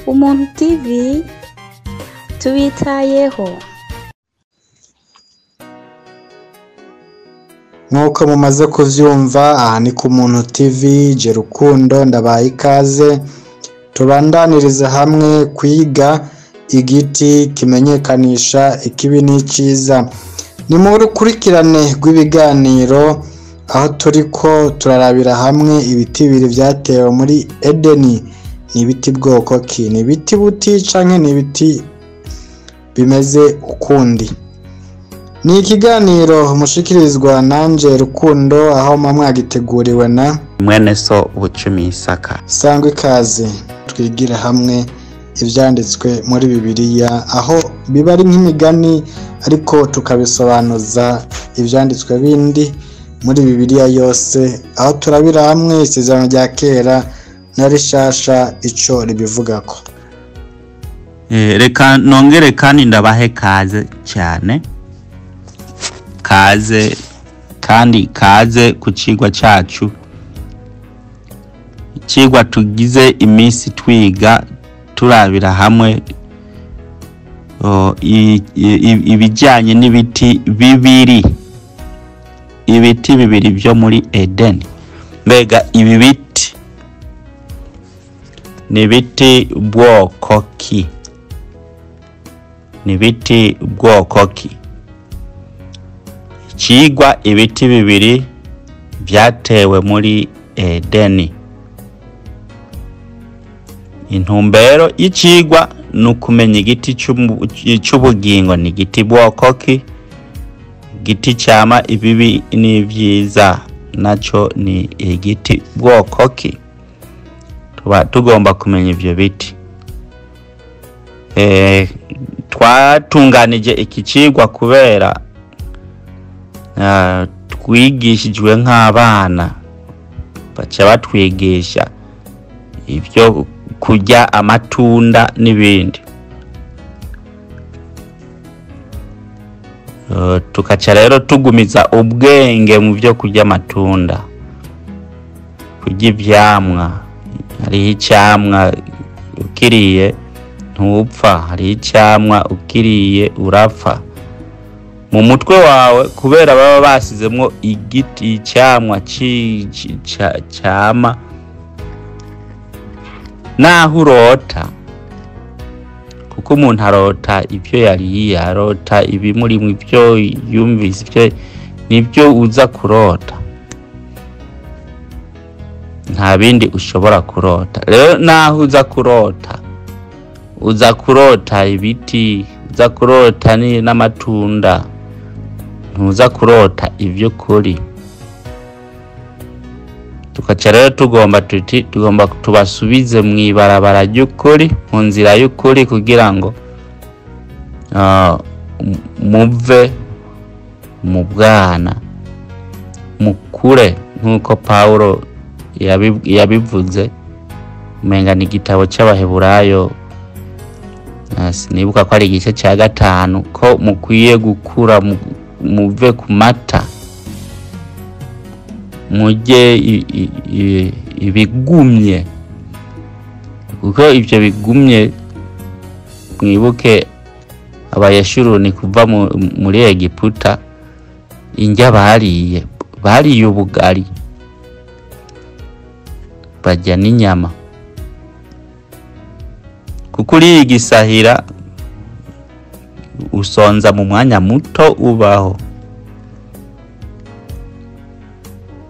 Umuntu TV tubitayeho. Nkuko mumaze kuvyumva, aha ni ku Muntu TV, je Rukundo ndabaye ikaze. Tubandaniriza hamwe kwiga igiti kimenyekanisha ikibi n'iciza. Ni mu rukurikirane rw'ibiganiro aho turiko turarabira hamwe ibiti bibiri vyatewe muri Edeni. Ni ibiti bwoko ki? Ni ibiti buti canke ni ibiti bimeze ukundi? Ni ikiganiro mushikirizwa nanje Rukundo, aho mwagiteguriwe na mwene so Bucumi Isaka. Sangwe ikaze twigira hamwe ivyanditswe muri Bibiliya, aho biba ari nk'imigani ariko tukabisobanuza ivyanditswe bindi muri Bibiliya yose, aho turabira hamwe isezerano rya kera na rishasha ico ribivugako. Reka nongere kandi ndabahe kaze cyane. Kaze ku cigwa cacu. Icigwa tugize iminsi twiga turabira hamwe ibijyanye n'ibiti bibiri. Ibiti bibiri byo muri Edeni. Mbega ibi biti ni ibiti bwoko ki? Ni ibiti bwoko ki? Cigwa ibiti bibiri vyatewe muri Edeni. Intumbero y'icigwa nukumenya igiti c'ubugingo ni igiti bwoko ki? Igiti cyama ibibi n'ivyiza naco ni igiti bwoko ki? Tuba tugomba kumenya ivyo biti. Twatunganije iki cigwa kubera twigishijwe nk'abana, baca batwigisha ivyo kurya amatunda n'ibindi. Tukaca rero tugumiza ubwenge mu byo kurya amatunda, kurya ivyamwa. Hari icyamwa ukiriye ntupfa, hari icyamwa ukiriye urapfa. Mu mutwe wawe kubera baba basizemwo igiti icyamwa cyama, naho urota, kuko umuntu arota ibyo yariye, arota ibimuri mu byo yumvise, ibyo nibyo uza kurota, nta bindi ushobora kurota. Rero naho uza kurota ibiti, uza kurota n'amatunda, ntuza kurota ivyo kuri. Tukaca rero tugomba tubasubize mw'ibarabara ry'ukuri, mu nzira y'ukuri, kugira ngo muve mu bwana, mukure nk'uko Pawulo yabivuze. Umenga ni igitabo c'Abaheburayo, sinibuka ko ari igice ca 5, ko mukwiye gukura, muve ku mata, mujye ibigumye, kuko ivyo bigumye, mwibuke abayeshuruni kuva muri Egiputa, indya bariye ubugari, barya n'inyama. Kuko uriye igisahira usonza mu mwanya muto ubaho,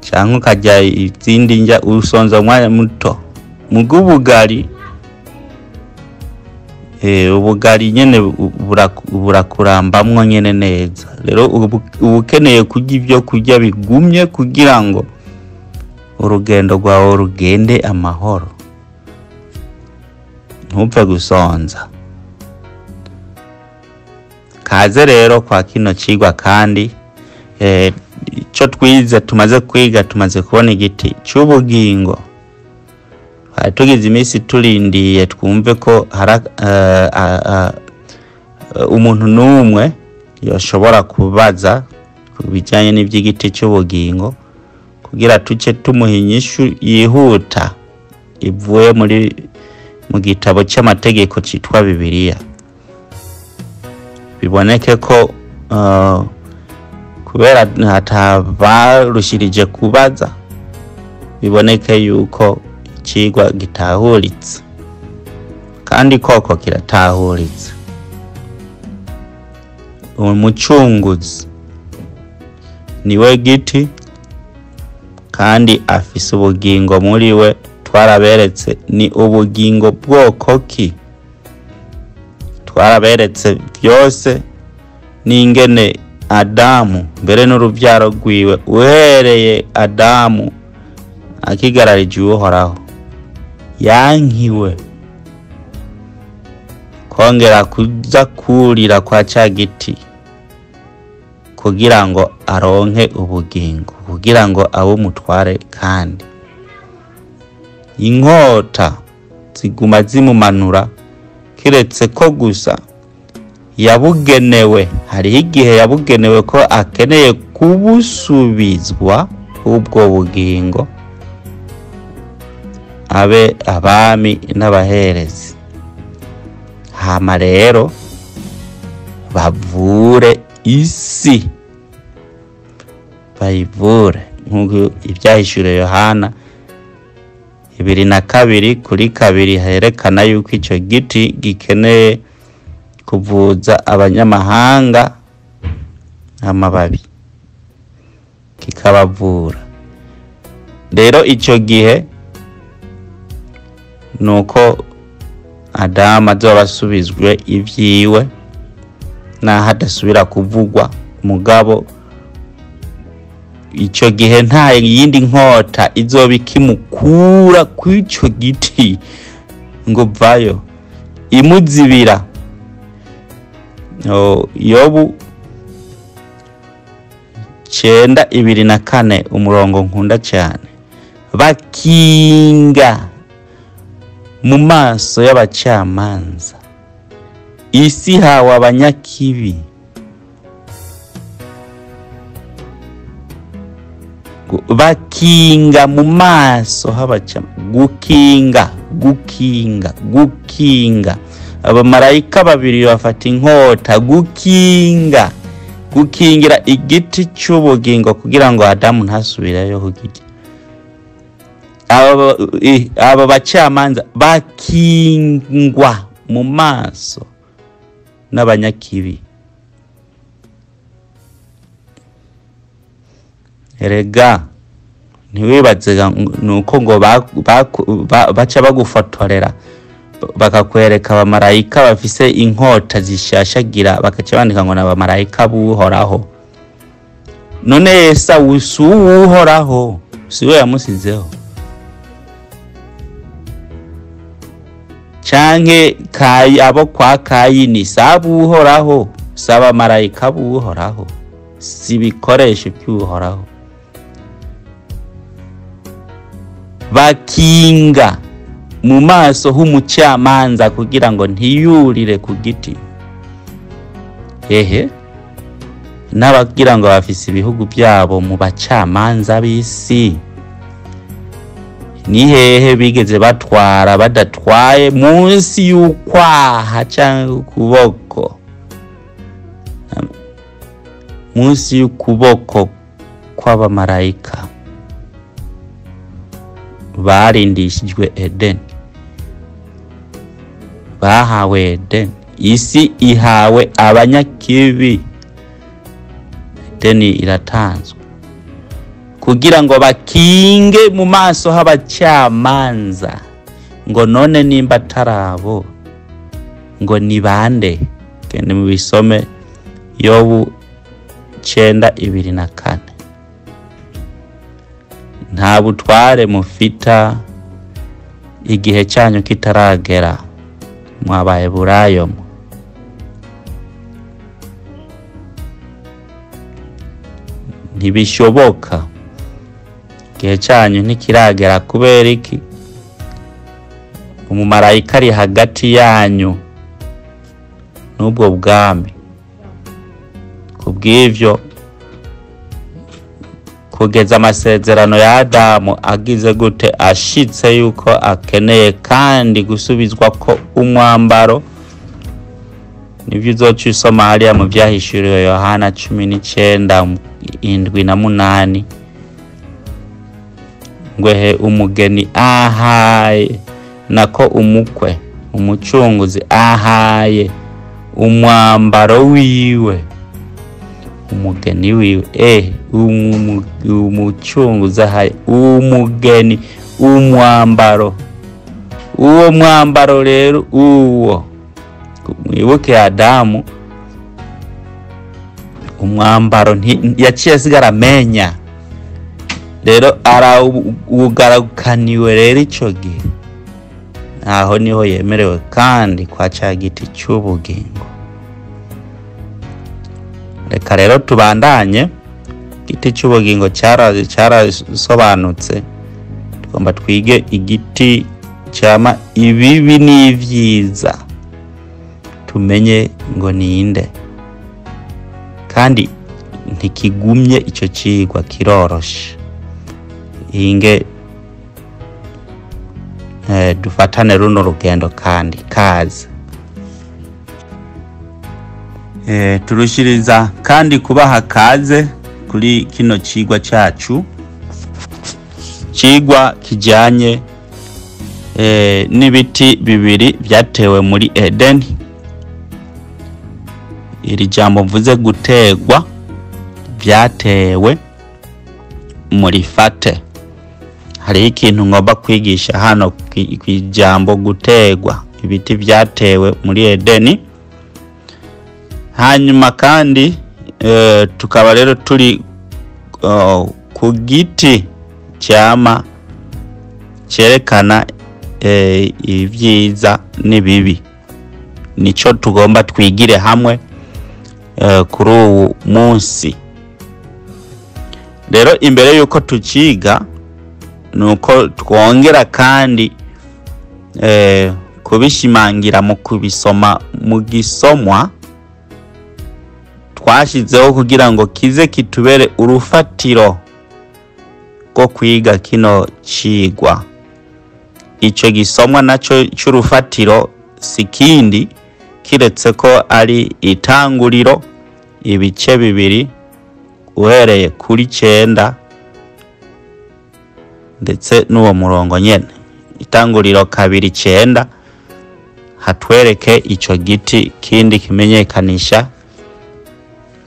cyangwa ukajya izindi njya usonza mu mwanya muto. Mugo ubugari nyene burakurambamwo nyene neza. Rero ubukeneye kurya ibyo kurya bigumye, kugira ngo urugendo rwawe rugende amahoro, ntupfe gusonza. Kaze rero kwa kino cigwa. Kandi ico twize, tumaze kwiga, tumaze kubona igiti c'ubugingo. Tugize iminsi turindiye twumve ko umuntu n'umwe yoshobora kubaza kubijyanye n'iby'igiti cy'ubugingo, kugira tuce tumuha inyishu yihuta ivuye muri mu gitabo cy'amategeko cyitwa Bibiliya. Biboneke ko kubera hatabarushirije kubaza, biboneke yuko ikigwa gitahuritse kandi koko kiratahuritse. Umucunguzi niwe giti kandi afise ubugingo muri we. Twaraberetse ni ubugingo bwoko ki? Twaraberetse byose n'ingene Adamu mbere n'urubyaro rwiwe uhereye Adamu akigararije Uhoraho yankiwe kongera kuza kurira kwa ca giti kugira ngo aronke ubugingo, kugira ngo abo mutware. Kandi inkota ziguma zimumanura, kiretse ko gusa yabugenewe, hariho igihe yabugenewe ko akeneye kubusubizwa ubwo bugingo abe abami n'abaherezi, hama rero bavure isi, bayivure nk'uko ibyahishuriwe Yohana 2:2 herekana yuko icyo giti gikeneye kuvuza abanyamahanga amababi kikabavura. Rero icyo gihe nuko Adamu azoba asubizwe ivyiwe naho adasubira kuvugwa. Mugabo icyo gihe nta yindi nkota izoba ikimukura kw'icyo giti ngo vayo imuzibira. Yobu 9:24 umurongo nkunda cyane. Bakinga mu maso y'abacamanza, isi hawe abanyakibi. Bakinga mu maso h'abacamanza, gukinga. Abamarayika babiri bafata inkota gukingira igiti cy'ubugingo kugira ngo Adamu ntasubireyo kugirya. Aba bacamanza bakingwa mu maso n'abanyakibi. Erega ntiwibaze nuko ngo baca bagufotorera bakakwereka abamarayika bafise inkota zishashagira bakaca bandika ngo n'abamarayika b'Uhoraho. None Yesu Uhoraho siwe yamusizeho? Canke abo kwa Kayini sabu Uhoraho, saba marayika b'Uhoraho, sibikoresho by'Uhoraho. Bakinga mu maso h'umucamanza kugira ngo ntiyurire ku giti. N'abagira ngo bafise ibihugu byabo mu bacamanza b'isi, ni hehe bigeze batwara badatwaye munsi y'ukwaha cyangwa ukuboko, munsi y'ukuboko kw'abamarayika barindishijwe Edeni, bahawe Edeni. Isi ihawe abanyakibi, Edeni iratanzwe kugira ngo bakinge mu maso h'abacamanza. Ngo none nimba tarabo ngo ni bande? Kende mu bisome Yobu 9:24. Nta butware mufita igihe cyanyu kitaragera, mwabaye burayo. Ntibishoboka, igihe cyanyu ntikiragera. Kubera iki? Umumarayika ari hagati yanyu n'ubwo bwami. Kubw'ivyo kugeza amasezerano ya Adamu agize gute ashitse yuko akeneye kandi gusubizwa ko umwambaro. Nivyo uzoca usoma hariya mu Vyahishuriwe Yohana 19:7-8 ngwehe umugeni ahaye nako umukwe umucunguzi ahaye umwambaro wiwe umugeni wiwe umucunguzi ahaye umugeni umwambaro. Uwo mwambaro rero uwo mwibuke Adamu umwambaro yaciye asigara amenya, rero arawugarukaniwe rero ico gihe aho niho yemerewe kandi kwa ca giti c'ubugingo. Reka rero tubandanye. Igiti c'ubugingo cyarasobanutse, tugomba twige igiti cyama ibibi n'ivyiza, tumenye ngo ninde, kandi ntikigumye ico cigwa kiroroshe. Inge dufatane runo rugendo kandi kaze. Turushiriza kandi kubaha kaze kuri kino cigwa cacu, cigwa kijanye n'ibiti bibiri vyatewe muri Edeni. Iri jambo mvuze gutegwa vyatewe muri fate. Hari ikintu ngomba kwigisha hano kwijambo gutegwa, ibiti vyatewe muri Edeni. Hanyuma kandi tukaba rero turi ku giti cyama cyerekana ibyiza n'ibibi. Nico tugomba twigire hamwe kuri uwo munsi. Rero imbere yuko tuciga nuko twongera kandi kubishimangira mu kubisoma mu gisomwa twashizeho kugira ngo kize kitubere urufatiro rwo kwiga kino cigwa. Ico gisomwa naco c'urufatiro sikindi kiretse ko ari itanguriro ibice bibiri uhereye kuri 9 ndetse n'uwo murongo nyene. Itanguriro 2:9 hatwereke ico giti kindi kimenyekanisha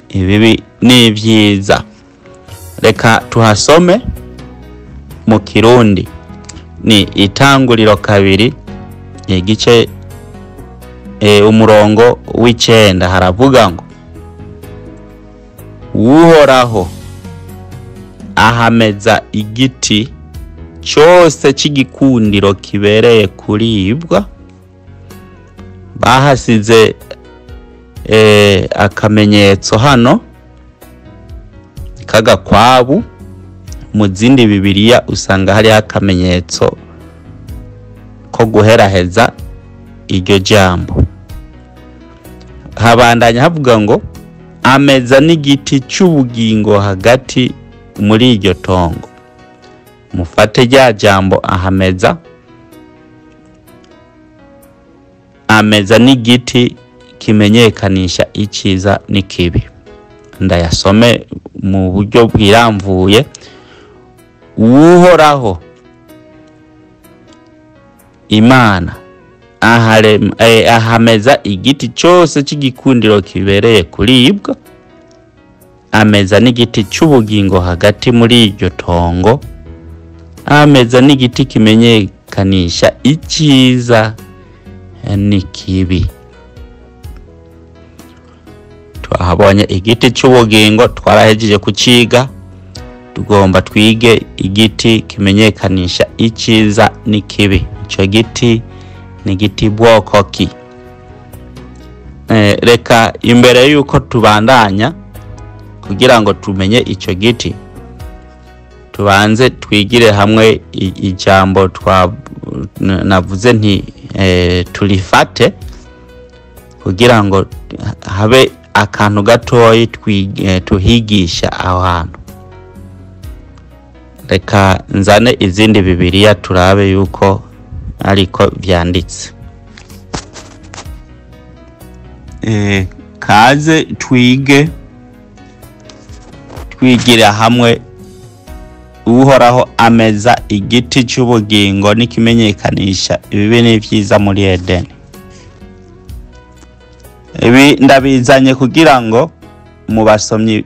ibibi n'ivyiza. Reka tuhasome mu Kirundi. Ni Itanguriro 2 igice umurongo w'9 haravuga ngo Uhoraho ahameza igiti cyose c'igikundiro kibereye kuribwa. Bahasize akamenyetso hano kagakwabu. Mu zindi Bibiliya usanga hari akamenyetso ko guheraheza iryo jambo. Habandanya havuga ngo ameza n'igiti c'ubugingo hagati muri iryo tongo. Mufate rya jambo ahameza. Ameza n'igiti kimenyekanisha iciza n'ikibi. Ndayasome mu buryo bwiramvuye. Uhoraho Imana ahameza igiti cyose c'igikundiro kibereye kuribwa. Ameza n'igiti c'ubugingo hagati muri iryo tongo. Ameza n'igiti kimenyekanisha iciza n'ikibi. Twahabonye igiti c'ubugingo, twarahejeje kuciga. Tugomba twige igiti kimenyekanisha iciza n'ikibi. Ico giti ni giti bwoko ki? Reka imbere yuko tubandanya kugira ngo tumenye ico giti, tubanze twigire hamwe ijambo navuze nti turifate kugira ngo habe akantu gatoyi tuhigisha aho hantu. reka nzane izindi Bibiliya turabe yuko ariko vyanditse. Kaze twigira hamwe Uhoraho ameza igiti cy'ubugingo n'ikimenyekanisha ibibi n'ivyiza muri Edeni. Ibi ndabizanye kugira ngo mu basomyi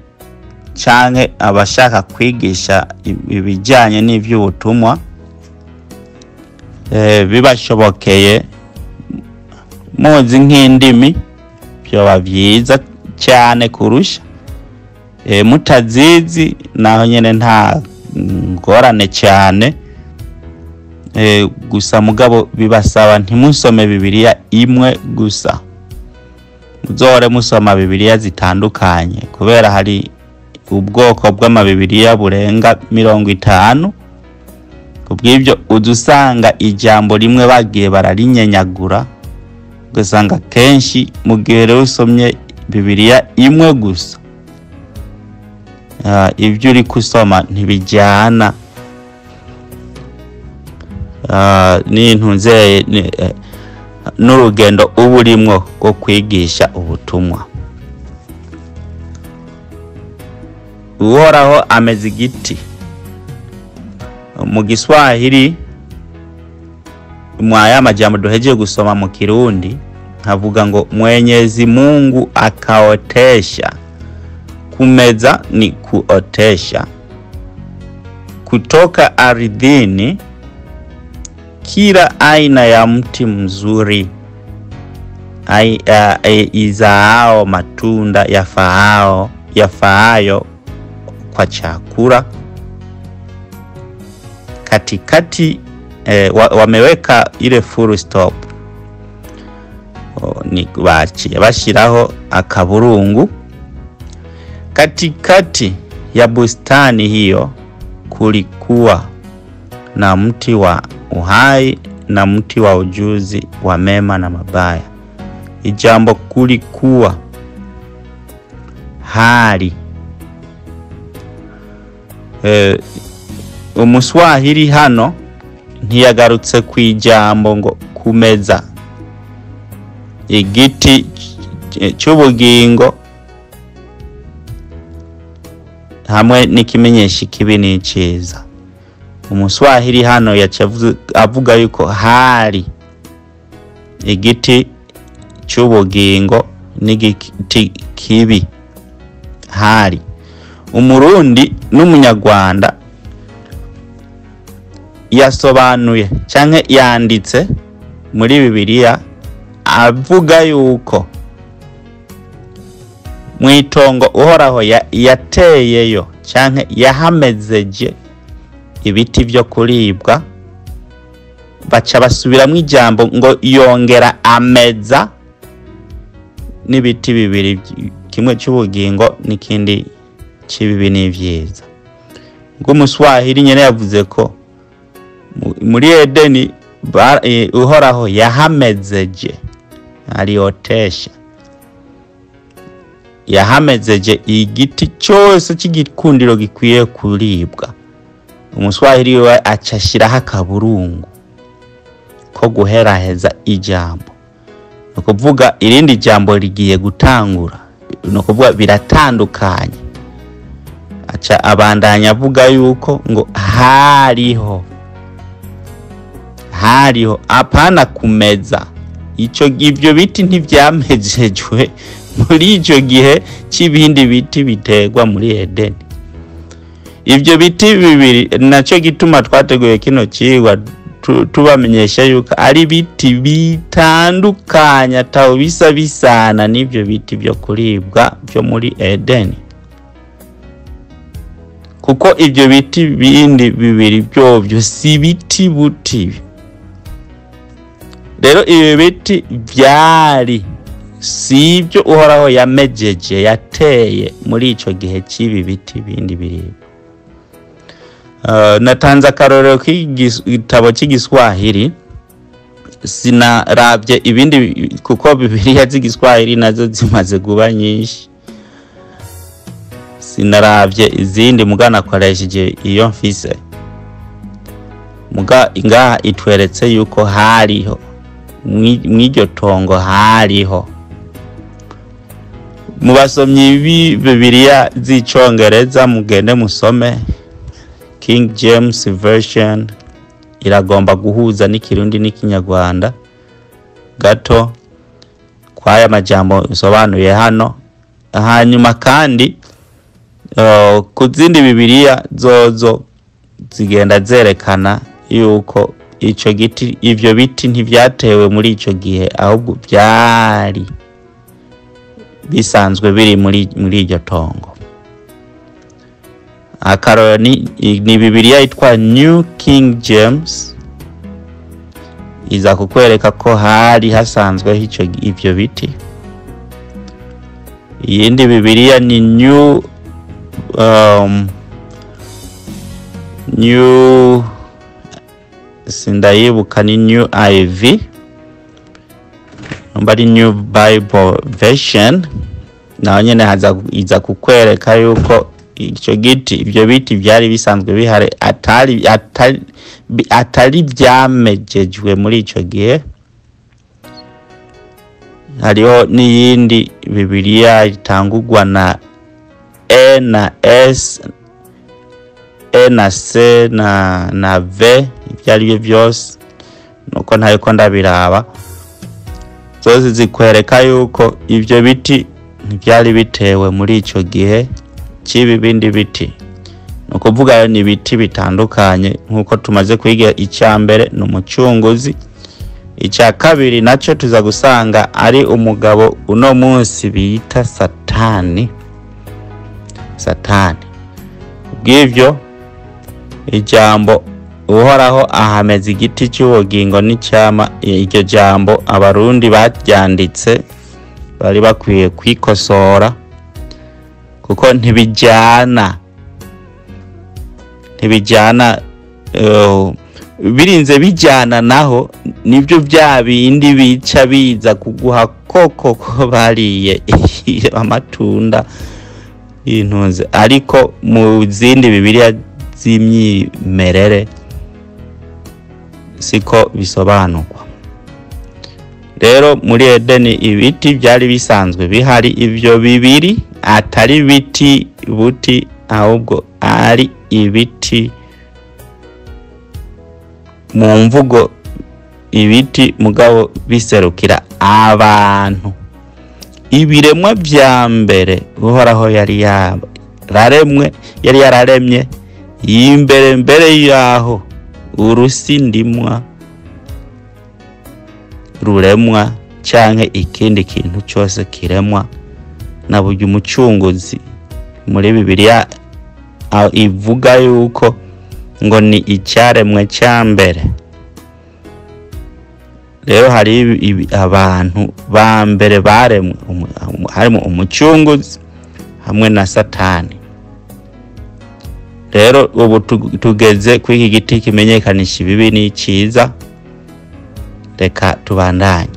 canke abashaka kwigisha ibijanye n'ivy'ubutumwa bibashobokeye muzi nk'indimi byoba vyiza cyane kurusha, mutazizi naho nyene nta ngorane cyane, gusa mugabo bibasaba ntimusome Bibiliya imwe gusa, muzore musoma Bibiliya zitandukanye kubera hari ubwoko bw'amabibiliya burenga 50. Kubw'ibyo uzusanga ijambo rimwe bagiye bararinyenyagura, ugasanga kenshi mu gihe rero usomye Bibiliya imwe gusa ibyo uri kusoma ntibijyana n'intunzeye n'urugendo uburimwo rwo kwigisha ubutumwa. Uhoraho ameza igiti mu Giswahili mwaya majambo duhejeje gusoma mu Kirundi havuga ngo Mwenyezi Mungu akaotesha. Kumeza ni kuotesha kutoka ardhini kila aina ya mti mzuri izaao matunda yafaayo kwa chakula. Katikati wameweka ile full stop, ni bashiraho akaburungu. Katikati ya bustani hiyo kulikuwa na mti wa uhai na mti wa ujuzi wa mema na mabaya. Ijambo kulikuwa hari Umuswahili hano ntiyagarutse kwijambo ngo kumeza igiti cy'ubugingo hamwe n'ikimenyesha ikibi n'iciza. Umuswahili hano avuga yuko hari igiti cy'ubugingo n'igiti kibi. Hari Umurundi n'Umunyarwanda yasobanuye canke yanditse muri Bibiliya avuga yuko mwitongo Uhoraho yateyeyo canke yahamezeje ibiti byo kuribwa, baca basubiramwo ijambo ngo yongera ameza n'ibiti bibiri, kimwe cy'ubugingo n'ikindi cy'ibibi n'ivyiza. Ngo Umuswahili nyene yavuze ko muri Edeni Uhoraho yahamezeje, aliotesha, yahamezeje igiti cyose cy'igikundiro gikwiye kuribwa. Umuswahili we acashiraho akaburungu ko guheraheza ijambo, no kuvuga irindi jambo rigiye gutangura, no kuvuga biratandukanye. Aca abandanya avuga yuko ngo hariho apana kumeza. Ibyo biti ntivyamejejwe muri ico gihe c'ibindi biti biterwa muri Edeni. Ibyo biti bibiri naco gituma twateguye kino cigwa tubamenyesha yuko ari biti bitandukanya tawo bisana n'ivyo biti byo kuribwa byo muri Edeni, kuko ibyo biti bindi bibiri byo si biti buti. Rero ibi biti byari sibyo Uhoraho yamejeje yateye muri ico gihe cy'ibi biti bindi biribwa. Natanze akarorero k'igitabo cy'Igiswahili, sinaravye ibindi kuko Bibiliya z'Igiswahili nazo zimaze kuba nyinshi, sinaravye izindi mugana koresheje iyo mfise. muga ngaha itweretse yuko hariho mw'iryo tongo hariho. Mu basomyi Bibiliya z'icongereza mugende musome King James Version, iragomba guhuza n'ikirundi n'ikinyarwanda gato kwaya majambo nsobanuye hano. Hanyuma kandi ku zindi Bibiliya zozo zigenda zerekana yuko ico giti, ivyo biti ntivyatewe muri ico gihe, ahubwo byari bisanzwe biri muri iryo tongo. Akaroro ni Bibiliya yitwa New King James, iza kukwereka ko hari hasanzwe ivyo biti. Iyindi Bibiliya ni New sindayibuka ni New IV, nombari New Bible Version, naho nyene iza kukwereka yuko ico giti, ivyo biti byari bisanzwe bihari, atari byamejejwe muri ico gihe. Hariho n'iyindi Bibiliya itangurwa na E na S, E na C na V, ivyari byose nuko ntayiko ndabiraba. Zose zikwereka yuko ivyo biti ntivyari bitewe muri ico gihe cibi bindi biti. Nukuvuga ni biti bitandukanye nkuko tumaze kwiga. Icya mbere n'umucunguzi, icya kabiri naco tuza gusanga ari umugabo uno munsi bita Satani. Ubw'ivyo ijambo uhoraho ahameze igiti cy'ubugingo n'icyama, iryo jambo abarundi baryanditse bari bakwiye kwikosora, kuko ntibijyana birinze bijyana naho nibyo bya bindi bica biza kuguha koko bariye amatunda y'intunze. Ariko mu zindi Bibiliya z'imyimerere siko bisobanurwa. Rero muri Edeni ibiti byari bisanzwe bihari, ivyo bibiri atari biti buti, ahubwo ari ibiti mu mvugo, ibiti mugabo biserukira abantu. Ibiremwa bya mbere uhoraho yari yararemye mbere yaho urusindimwa ruremwa canke ikindi kintu cyose kiremwa. Na buryo umucunguzi muri Bibiliya ivuga yuko ngo ni icyaremwe cya mbere. Rero hari abantu ba mbere baremwe, harimo umucunguzi hamwe na Satani. Rero ubu tugeze kuri iki giti kimenyekanisha ibibi n'icyiza. Reka tubandanye.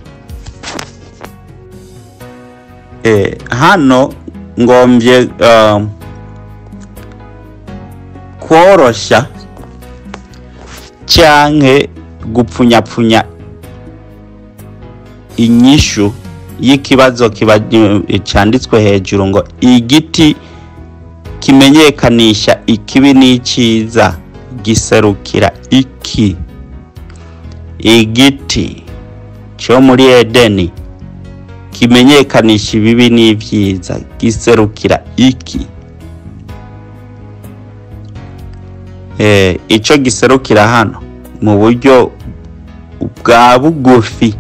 Hano ngombye korosha cyanke gupfunyapfunya inyishu y'ikibazo cyanditswe hejuru ngo igiti kimenyekanisha ikibi n'icyiza giserukira iki. Igiti cyo muri Edeni kimenyekanisha ibibi n'ibyiza giserukira iki. Ico giserukira hano mu buryo bwa bugufi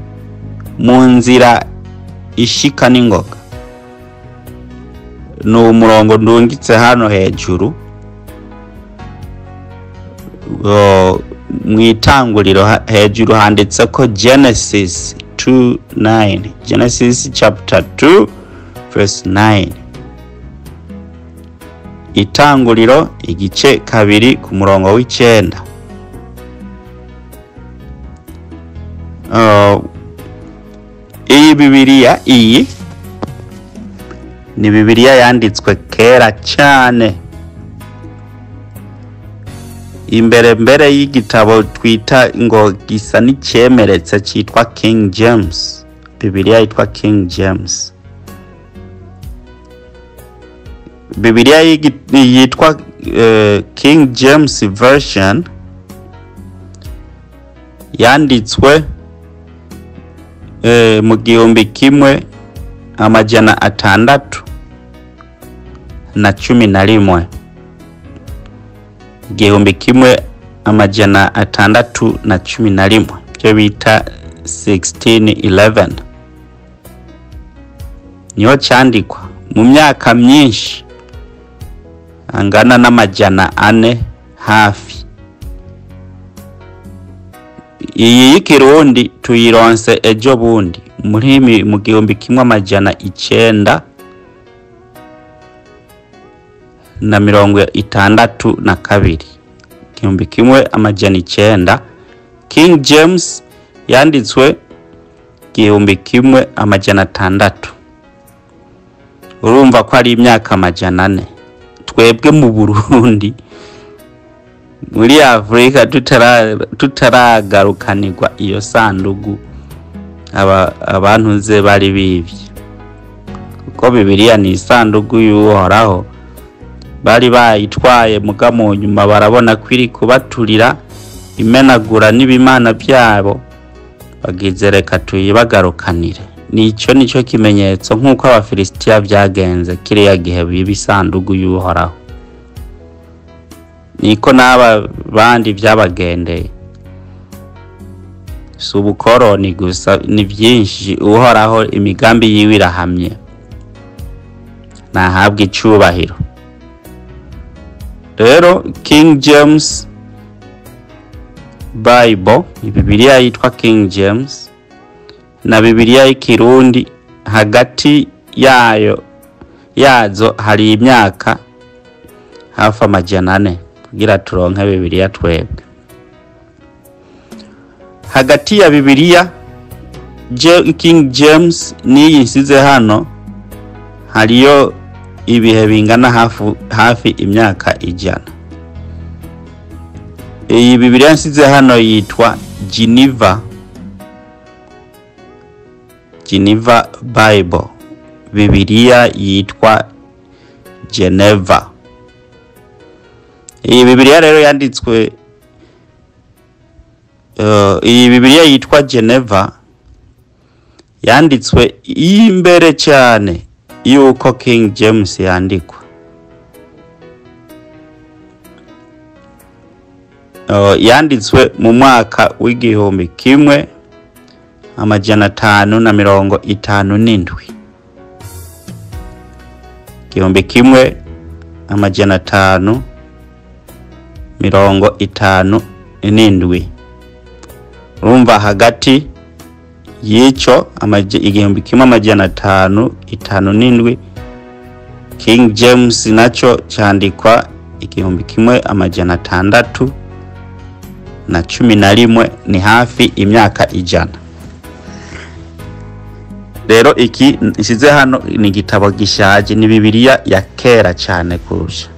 mu nzira ishika n'ingoga ni umurongo ndungitse hano hejuru mwitanguriro. Hejuru handitse ko Genesis 2:9, Genesis chapter 2 verse 9. Itanguriro igice 2 ku murongo w'9. Iyi Bibiliya ni Bibiliya yanditswe kera cyane. imbere y'igitabo twita ngo gisa n'icyemeretse cyitwa King James. Bibiliya yitwa King James. Bibiliya yitwa King James version yanditswe mu 1611. 1611 byo bita 1611 niho cyandikwa mu myaka myinshi angana n'amajana 4 hafi. Iyi y'ikirundi tuyironse ejo bundi muri mu 1962. Na 1962 King James yanditswe 1600. Urumva ko ari imyaka 400. Twebwe mu Burundi muri Afrika tutaragarukanirwa iyo sandugu abantu ze bari bivye, kuko Bibiliya ni isandugu y'Uhoraho. Bari bayitwaye muga mu nyuma barabona kwiri kubaturira imenagura n'ibimana byabo, bagizereka tuyibagarukanire. Nico kimenyetso nk'uko Abafilisitiya byagenze kiriya gihe bibisandugu y'Uhoraho, niko n'aba bandi byabagendeye. Subukoroni gusa ni byinshi. Uhoraho imigambi yiwe irahamye, nahabwa icubahiro. Rero King James Bible, Bibiliya yitwa King James, na Bibiliya y'ikirundi hagati yazo hari imyaka hafi 400 kugira turonke Bibiliya twebwe. Hagati ya Bibiliya King James niyi nsize hano hariyo ibihe bingana hafi imyaka 100. Iyi Bibiliya nsize hano yitwa Geneva Bible. Bibiliya yitwa Geneva. Iyi Bibiliya rero yanditswe iyi Bibiliya yitwa Geneva yanditswe imbere cyane yuko King James yandikwa. Yanditswe mu mwaka w'1557. 1557. Urumva hagati yico 1557 King James nacho cyandikwa 1611, ni hafi imyaka 100. Rero iki nsize hano ni gitabo gishaje, ni Bibiliya ya kera cyane kurusha.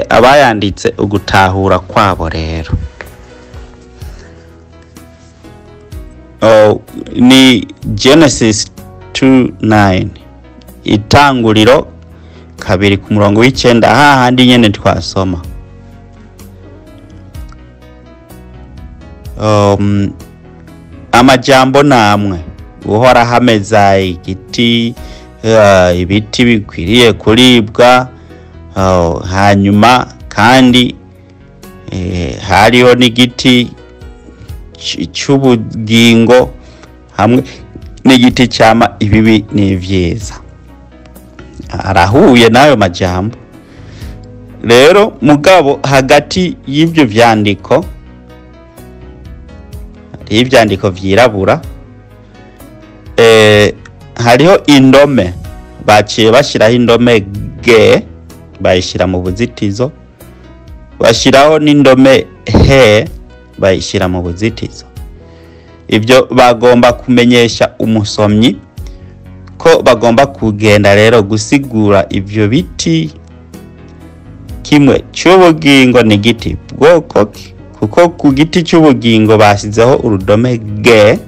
Abayanditse ugutahura kwabo rero ni Genesis 2:9, Itanguriro 2:9, hahandi nyene twasoma. Amajambo namwe uhora hameza igiti, ibiti bikwiriye kuribwa, hanyuma kandi hariho n'igiti cy'ubugingo hamwe n'igiti cyama ibibi n'ivyiza. Arahuye nayo majambo. Rero mugabo hagati y'ibyo vyandiko ivyandiko vyirabura, hariho indome baciye bashiraho indome G, bayishira mu buzitizo, bashiraho n'indome H bayishira mu buzitizo. Ibyo bagomba kumenyesha umusomyi ko bagomba kugenda rero gusigura ivyo biti kimwe cy'ubugingo ni giti bwoko ki? Kuko ku giti cy'ubugingo bashyizeho urudome G,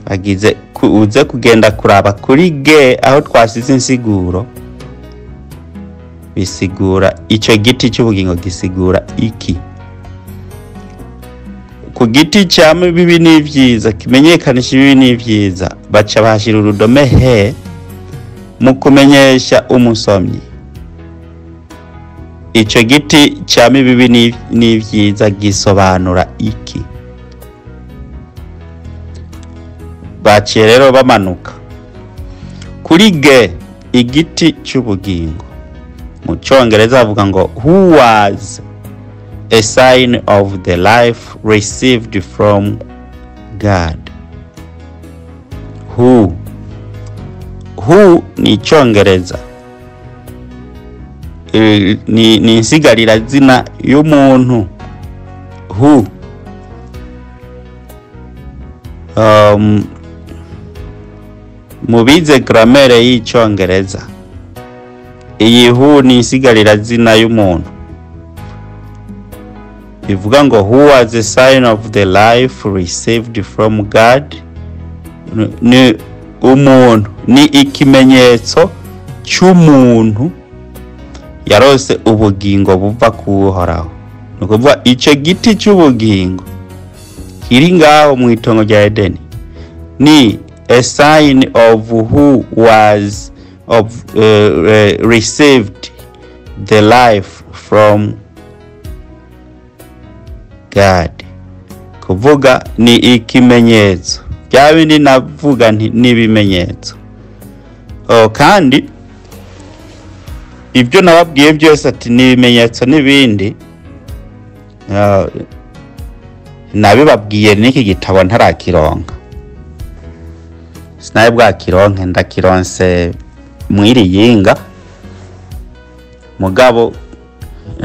bagize uze kugenda kuraba kuri G aho twasize insiguro, bisigura icyo giti cy'ubugingo gisigura iki? Ku giti cyama bibi n'ivyiza kimenyekanisha ibibi n'ivyiza baca bahashira urudome he mu kumenyesha umusomyi icyo giti cyama bibi n'ivyiza gisobanura iki. Baciye rero bamanuka kuri G, igiti cy'ubugingo. Mu Cyongereza bavuga ngo who was a sign of the life received from God. Who ni Cyongereza, ni insigarira zina y'umuntu. Who mubize gramere y'Icyongereza, iyi who ni insigarira zina y'umuntu. Bivuga ngo who was a sign of the life received from God. Ni umuntu, ni ikimenyetso cy'umuntu yarose ubugingo buva kuhoraho. Nukuvuga icyo giti cy'ubugingo kiri ngaho mu itongo rya Edeni ni a sign of who was received the life from God. Kuvuga ni ikimenyetso, bya bindi navuga n'ibimenyetso. Kandi ibyo nababwiye byose ati n'ibimenyetso n'ibindi nabibabwiye n'iki gitabo ntarakironka, sinaye bwakironke, ndakironse mwiri yinga mugabo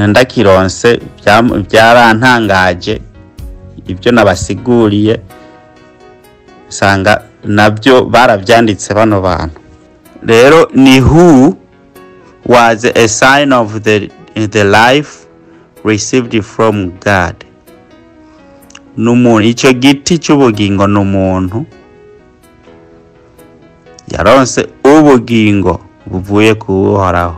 ndakironse byarantangaje ibyo nabasiguriye, sanga nabyo baravyanditse bano bantu. Rero ni who was a sign of the life received from God. Numuntu, icyo giti cy'ubugingo n'umuntu yaronse ubugingo buvuye kuhoraho.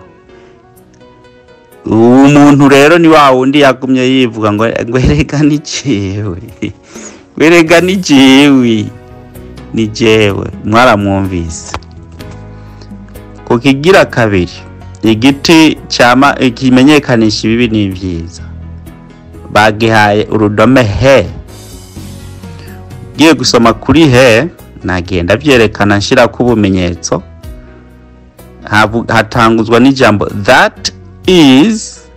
Umuntu rero ni wa wundi yagumye yivuga ngo erega ni jewe, erega ni jewe, ni jewe. Mwaramwumvise. Kukigira kabiri, igiti cyama kimenyekanisha ibibi n'ivyiza bagihaye urudome he. Giye gusoma kuri he nagenda byerekana nshira ku bumenyetso, hatanguzwa n'ijambo that is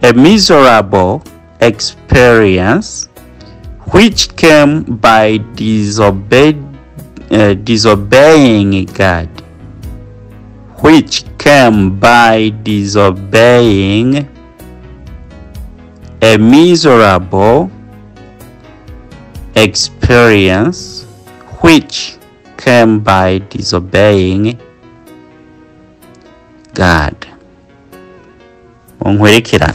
a miserable experience which came by disobeying God. Which came by disobeying, a miserable experience which came by disobeying God. Ongwerekera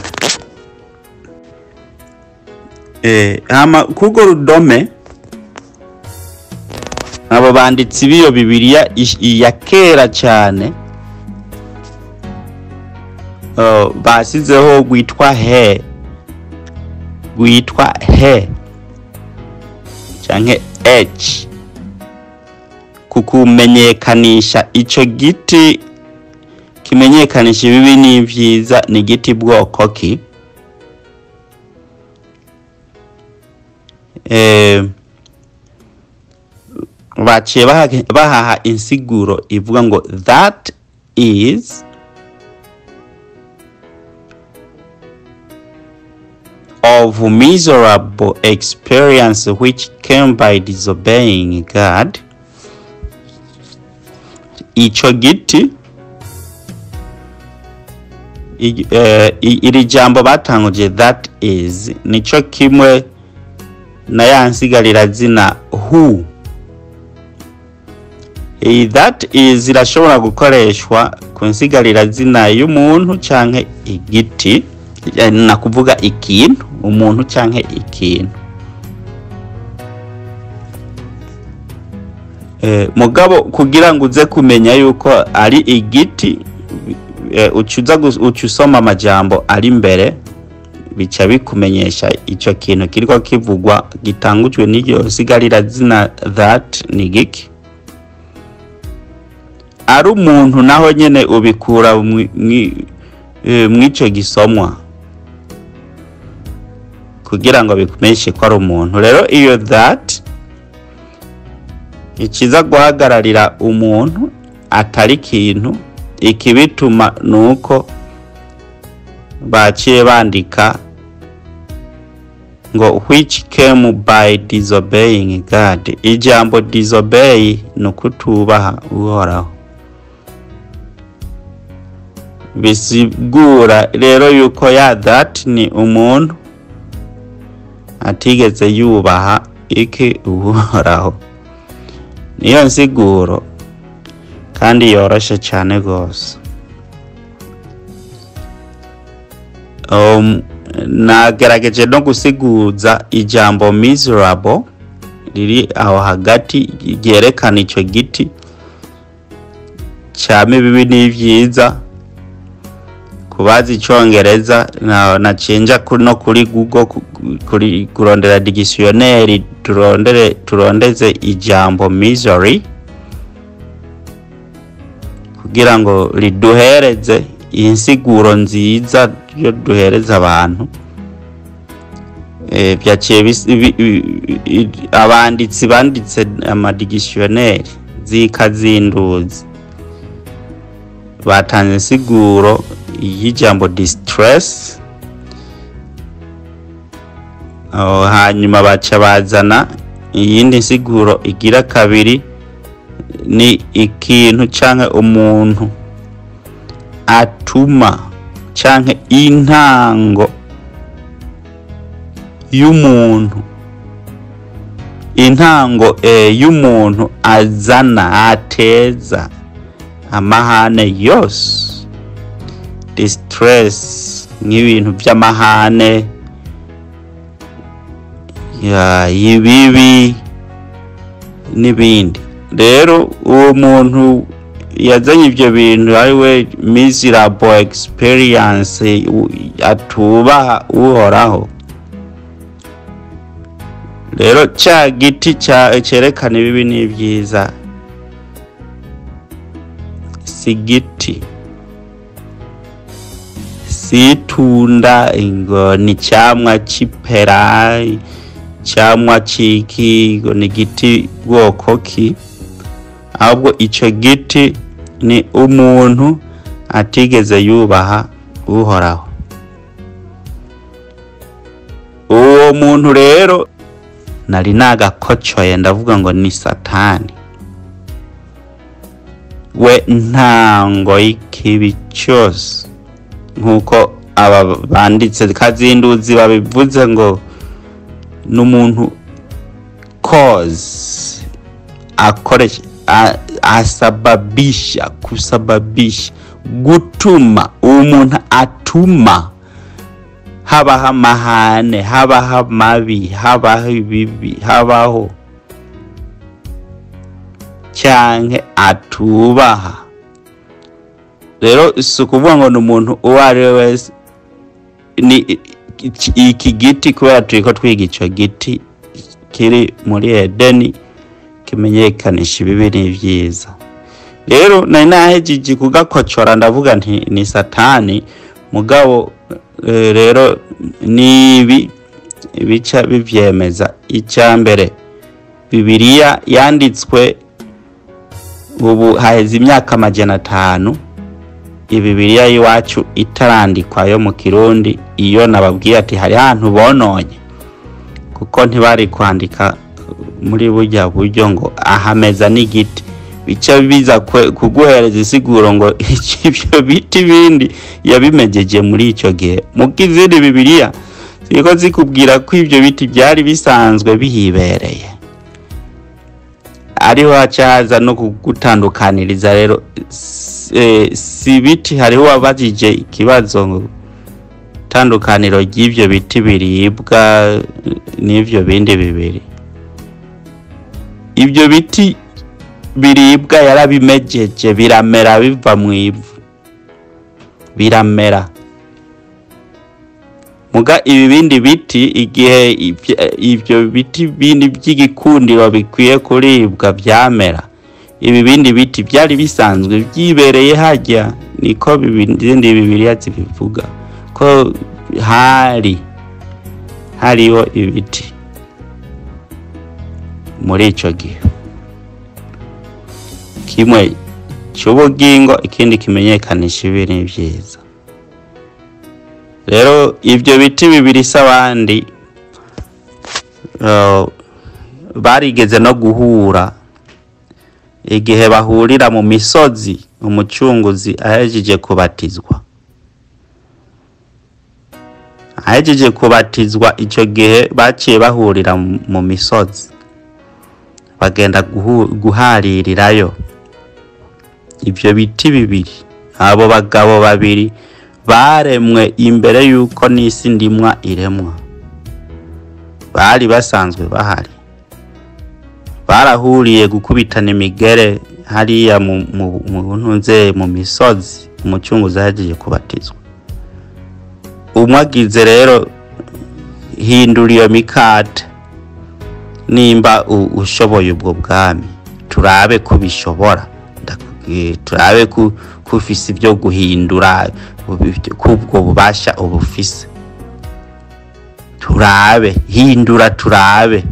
ama kugo rudome abo banditsi biyo Bibiliya ya kera cyane basizeho gwitwa he, canke h kukumenyekanisha icyo giti kimenyekanisha ibibi n'ivyiza ni giti bwoko ki. Baciye bahaha insiguro ivuga ngo that is of miserable experience which came by disobeying God. Ico giti iri jambo batanguje that is nico kimwe na yansigarira zina who. That is irashobora gukoreshwa ku nsigarira zina y'umuntu canke igiti, nakuvuga ikintu, umuntu canke ikintu. Mugabo kugira ngo uze kumenya yuko ari igiti, uca usoma amajambo ari imbere, bica bikumenyesha ico kintu kiriko kivugwa gitangujwe n'iryo nsigarira zina that ni giki. Ari umuntu naho nyene ubikura mw'ico gisomwa kugira ngo bikumenyeshe ko ari umuntu. Rero iyo that ikiza guhagararira umuntu atari ikintu, ikibituma nuko baciye bandika ngo which came by disobeying God. Ijambo disobey nukutubaha Uhoraho, bisigura rero yuko ya that ni umuntu atigeze yubaha iki Uhoraho. Niyo nsiguro kandi yoroshe cyane gose. Nagerageje no gusiguza ijambo miserable riri aho hagati ryerekana ico giti cyame bibi n'ivyiza. Kubaza icongereza na cenja no kuri Google kuri kurondera dictionary turondeze ijambo misery kugira ngo riduhereze insiguro nziza yo duhereza abantu. Byaciye abanditsi banditse ama dictionary zikazinduzi batanze insiguro y'ijambo distress, hanyuma baca bazana iyindi nsiguro igira kabiri, ni ikintu canke umuntu atuma canke intango y'umuntu, intango y'umuntu azana ateza amahane yose. Distress nk'ibintu by'amahane ibibi n'ibindi. Rero uwo muntu yazanye ibyo bintu ariwe miserable experience, atubaha Uhoraho. Rero ca giti cerekana ibibi n'ivyiza si giti, situnda ngo ni cyamwa c'ipera, cyamwa ciki ngo ni giti bwoko ki, ahubwo ico giti ni umuntu atigeze yubaha Uhoraho. Uwo muntu rero nari nagakocoye ndavuga ngo ni Satani, we ntango y'ikibi cyose, nkuko aba banditse kazinduzi babivuze ngo n'umuntu cause akoresha kusababisha gutuma, umuntu atuma habaho amahane, habaho amabi, habaho ibibi, habaho cyanke atubaha. Rero si ukuvuga ngo n'umuntu uwo ari we wese. Ni iki giti kubera turiko twiga ico giti kiri muri Edeni kimenyekanisha ibibi n'ivyiza. Rero nari nahejeje kugakocora ndavuga nti ni Satani, mugabo rero nibi bica bivyemeza. Icyambere, Bibiliya yanditswe ubu haheze imyaka 500 Bibiliya yiwacu itarandikwa yo mu Kirundi. Iyo nababwiye ati hari ahantu bononye kuko ntibari kwandika muri burya buryo ngo ahameza n'igiti, bica biza kuguhereza isiguro ngo ibyo biti bindi yabimejeje muri ico gihe. Mukizindi Bibiliya ziko zikubwira ko ibyo biti byari bisanzwe bihibereye. ariho hacaza no kugutandukaniriza. Rero si biti hariho wabajije ikibazo ngo tandukaniro ry'ivyo biti biribwa n'ivyo bindi bibiri. Ivyo biti biribwa yarabimejeje biramera biva mu ivu, biramera. Muga ibi bindi biti igihe ivyo biti bindi by'igikundiro bikwiye kuribwa byamera, ibi bindi biti byari bisanzwe byibereye hajya. Niko bibindi Bibiliya zibivuga ko hariho ibiti muri ico gihe, kimwe cy'ubugingo ikindi kimenyekanisha ibi n'ivyiza. Rero ivyo biti bibiri s'abandi barigeze no guhura igihe bahurira mu misozi umucunguzi ahejeje kubatizwa. Ahejeje kubatizwa ico gihe baciye bahurira mu misozi bagenda guharirirayo ivyo biti bibiri. Abo bagabo babiri baremwe imbere yuko n'isi ndimwa iremwa, bari basanzwe bahari, barahuriye gukubitana imigere hariya mu misozi umucunguzi ahejeje kubatizwa. Umwe agize rero hindura iyo mikate, nimba ushoboye ubwo bwami turabe ko bishobora, turabe kufise ibyo guhindura kubwo bubasha ubufise, turabe hindura, turabe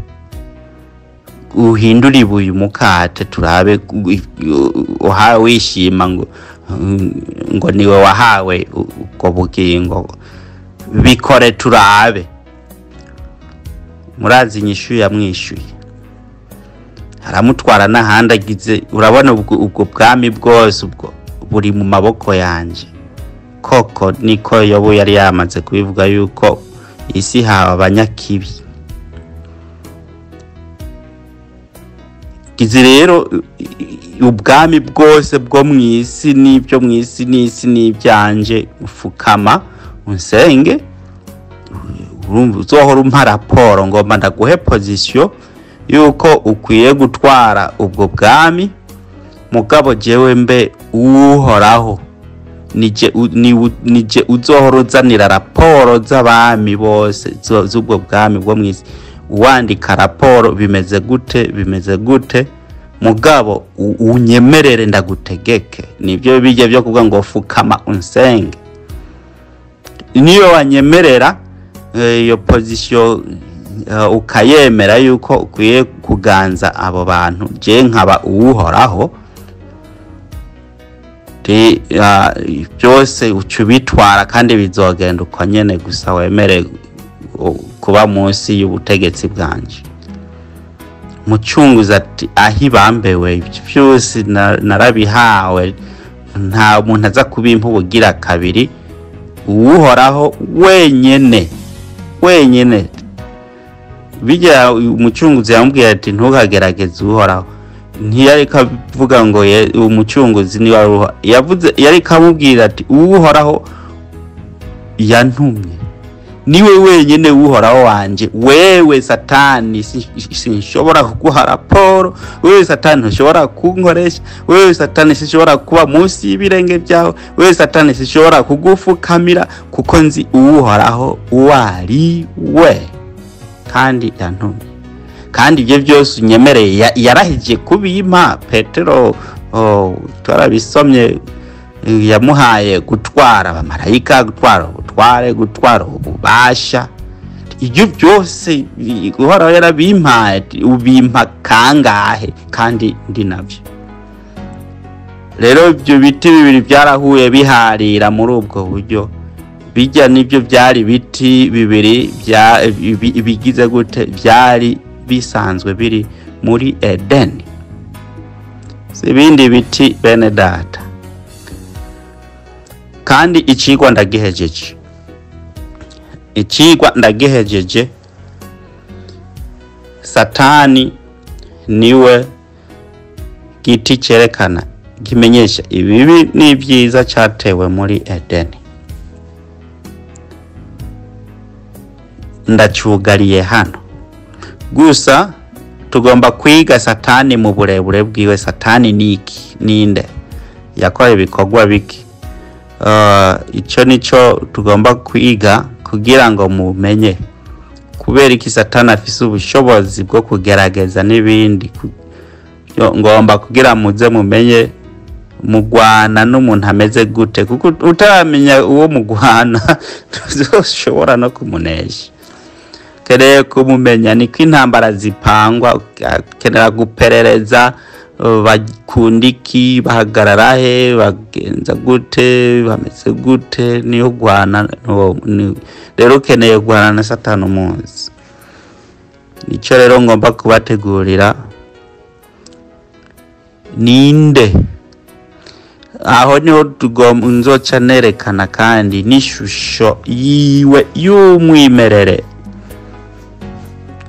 uhindura ibuye umukate, turabe uhawe wishima ngo niwe wahawe ubwo bugingo, bikore turabe. Murazi inyishu yamwishuye, aramutwara n'ahandi agize, urabona ubwo bwami bwose ubwo buri mu maboko yanje. Koko niko Yobu yari yamaze kubivuga yuko isi hawe abanyakibi. Gize rero ubwami bwose bwo mwisi n'ibyo mwisi n'isi n'ibyanje, ufukama unsenge, uzohora umpa raporo ngomba ndaguhe position yuko ukwiye gutwara ubwo bwami. Mugabo jewe mbe uhoraho nije uzohora uzanira raporo z'abami bose z'ubwo bwami bwo mwisi, uwandika raporo bimeze gute. Mugabo unyemerere ndagutegeke. Nibyo bijye byo kuvuga ngo fukama unsenge. Niyo wanyemerera iyo position ukayemera yuko ukwiye kuganza abo bantu, je nkaba uhoraho, byose ucubitwara kandi bizogenda uko nyene, gusa wemere kuba munsi y'ubutegetsi bwanje. Mucunguza ati ahibambewe byose narabihawe, nta muntu aza kubimpa ubugira kabiri. Uhoraho wenyene bijya umucunguzi yambwiye ati ntukagerageze uhoraho. Ntiyari kavuga ngo umucunguzi ni waruha, yavuze yari kamubwira ati uhoraho yantumye, niwe wenyene uhoraho wanje. Wewe Satani sinshobora kuguha raporo, wewe Satani ntushobora kunkoresha, wewe Satani sinshobora kuba munsi y'ibirenge byawe, wewe Satani sinshobora kugufukamira, kuko nzi uhoraho wari we kandi yantumye. Kandi ibyo byose unyemereye yarahije kubimpa. Petero twarabisomye, yamuhaye gutwara abamarayika, gutwara ubutware, gutwara ububasha. Ibyo byose uhoraho yarabimpaye, ubimpa kangahe kandi ndi nabyo. Rero ibyo biti bibiri byarahuye biharira muri ubwo buryo. Bijya nibyo byari biti bibiri bigize gute, byari bisanzwe biri muri Edeni, sibindi biti bene data. Kandi icigwa ndagihejeje. Satani niwe giti cerekana kimenyesha ibibi n'ibyiza cyatewe muri Edeni. Ndacugariye hano gusa tugomba kwiga Satani mu burebure bwiwe. Satani niki ninde yakora ibikorwa biki? Ico nico tugomba kwiga kugira ngo mumenye kubera iki Satani afise ubushobozi bwo kugerageza n'ibindi. Ngomba kugira muze mumenye mugwana n'umuntu ameze gute, kuko utaramenya uwo mugwana tuzoshobora no kumunesha. Kereye kumumenya niko intambara zipangwa, kenera guperereza bakundiki bahagarara he, bagenza gute, bameze gute, niyo gwana. Rero keneye gwana na Satani umunsi. Nico rero ngomba kubategurira ninde. Aho niho tugomba nzoca nerekana kandi n'ishusho yiwe y'umwimerere.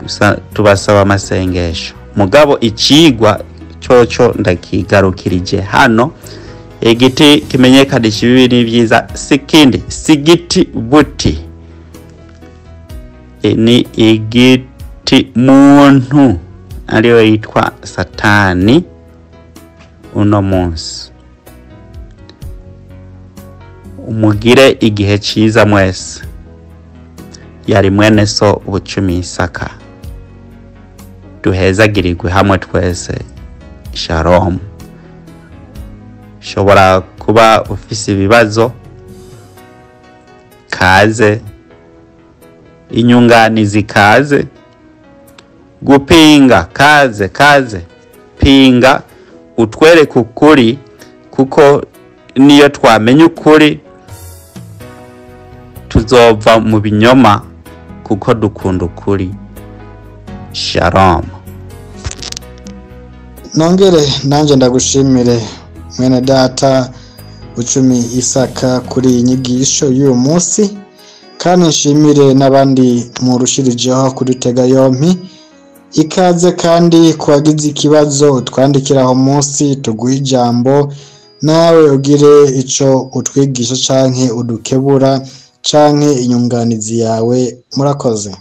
Gusa tubasaba amasengesho. Mugabo icigwa coco ndakigarukirije hano. Igiti kimenyekanisha ibibi n'ibyiza sikindi sigiti buti, ni igiti muntu ariyo yitwa Satani uno munsi. Umugire igihe ciza mwese. Yari mwene so Bucumi Isaka. Duhezagirirwe hamwe twese. Shalom. Shobora kuba ufise ibibazo, kaze. Inyunganizi kaze. Gupinga kaze. Pinga utwereke ukuri, kuko niyo twamenye ukuri tuzova mu binyoma, kuko dukunda ukuri. Shalom. Nongere nanje ndagushimire mwene data Bucumi Isaka kuri iyi nyigisho y'uyu munsi, kandi nshimire n'abandi murushirijeho kudutega yompi. Ikaze kandi kuwagize ikibazo utwandikiraho munsi tuguha ijambo, nawe ugire ico utwigisha canke udukebura canke inyunganizi yawe. Murakoze.